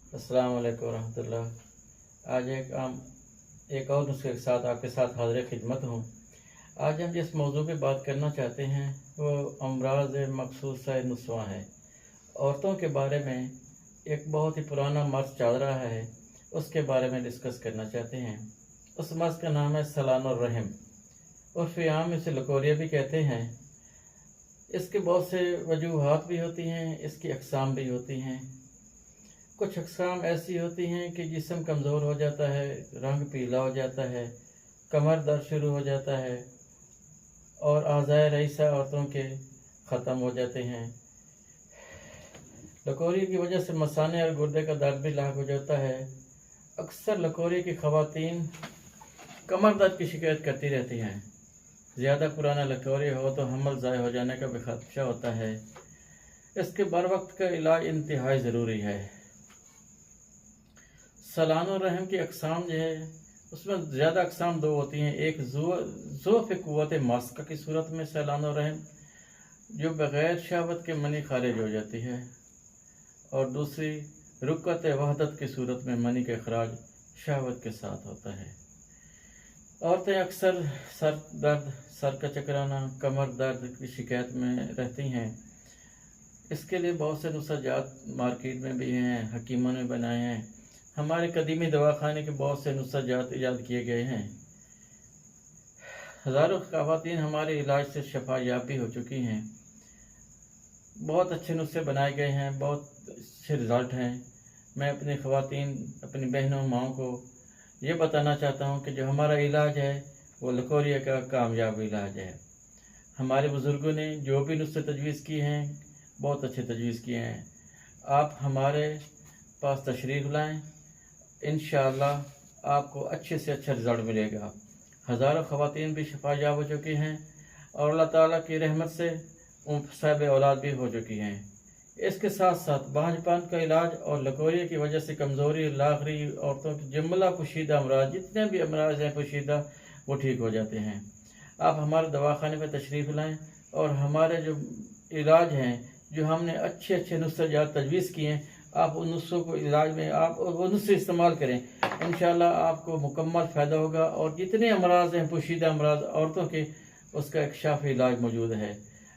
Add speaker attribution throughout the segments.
Speaker 1: अस्सलाम वालेकुम रहमतुल्लाह। आज एक और नुस्खे के साथ आपके साथ हाज़िर खिदमत हूँ। आज हम जिस मौजू पे बात करना चाहते हैं वो अमराज़ मखसूसा नुस्वा है। औरतों के बारे में एक बहुत ही पुराना मर्ज़ चल रहा है, उसके बारे में डिस्कस करना चाहते हैं। उस मर्ज़ का नाम है सलानुर रहम, उर्फ़ आम इसे लकोरिया भी कहते हैं। इसके बहुत से वजूहात भी होती हैं, इसकी अक़साम भी होती हैं। कुछ अक़साम ऐसी होती हैं कि जिस्म कमज़ोर हो जाता है, रंग पीला हो जाता है, कमर दर्द शुरू हो जाता है और आज़ाए रईसा औरतों के ख़त्म हो जाते हैं। लकोरी की वजह से मसाने और गुर्दे का दर्द भी लाग हो जाता है। अक्सर लकोरी की ख़वातीन कमर दर्द की शिकायत करती रहती हैं। ज़्यादा पुराना लकोरी हो तो हमल ज़ाय हो जाने का भी खदशा होता है। इसके बर वक्त का इलाज इंतहाई ज़रूरी है। सलानुर रहम की अक़साम जो है उसमें ज़्यादा अक़साम दो होती हैं। एक ज़ोफ़ क़ुव्वत मास्का की सूरत में सलानुर रहम जो बग़ैर शहवत के मनी खारिज हो जाती है, और दूसरी रुक़्क़त वहदत की सूरत में मनी का इख़राज शहवत के साथ होता है। औरतें अक्सर सर दर्द, सर का चकराना, कमर दर्द की शिकायत में रहती हैं। इसके लिए बहुत से नुस्ख़ाजात मार्केट में भी हैं, हकीमों ने बनाए हैं। हमारे कदीमी दवाखाने के बहुत से नुस्ख़ाजात ईजाद किए गए हैं। हज़ारों ख़वातीन हमारे इलाज से शफा याब भी हो चुकी हैं। बहुत अच्छे नुस्खे बनाए गए हैं, बहुत अच्छे रिज़ल्ट हैं। मैं अपनी ख़वातीन, अपनी बहनों, माओं को ये बताना चाहता हूँ कि जो हमारा इलाज है वो लकोरिया का कामयाब इलाज है। हमारे बुज़ुर्गों ने जो भी नुस्खे तजवीज़ किए हैं बहुत अच्छे तजवीज़ किए हैं। आप हमारे पास तशरीफ़ लाएँ, इंशाअल्लाह आपको अच्छे से अच्छा रिज़ल्ट मिलेगा। हज़ारों ख़वातीन भी शफायाब हो चुकी हैं और अल्लाह ताला की रहमत से साहिब औलाद भी हो चुकी हैं। इसके साथ साथ बांझपन का इलाज और लकोरिया की वजह से कमज़ोरी, लाग़री, औरतों की जुमला पोशीदा अमराज, जितने भी अमराज हैं पोशीदा, वो ठीक हो जाते हैं। आप हमारे दवाखाने पर तशरीफ़ लाएँ और हमारे जो इलाज हैं, जो हमने अच्छे अच्छे नुस्ख़ाजात तजवीज़ किए हैं, आप उन नुस्ख़ों को इलाज में आप वो नुस्ख़े इस्तेमाल करें। इंशाअल्लाह आपको मुकम्मल फ़ायदा होगा और जितने अमराज हैं पोशीदा अमराज औरतों के, उसका एक शाफ़ी इलाज मौजूद है।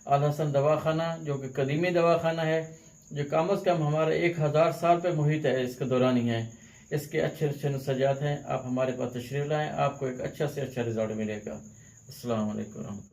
Speaker 1: अल हसन दवाखाना जो कि कदीमी दवाखाना है, जो कम अज़ कम हमारे 1000 साल पे मुहित है, इसका दौरानी है। इसके अच्छे अच्छे नुस्ख़ाजात हैं। आप हमारे पास तशरीफ़ लाएँ, आपको एक अच्छा से अच्छा रिज़ल्ट मिलेगा। अस्सलाम वालेकुम।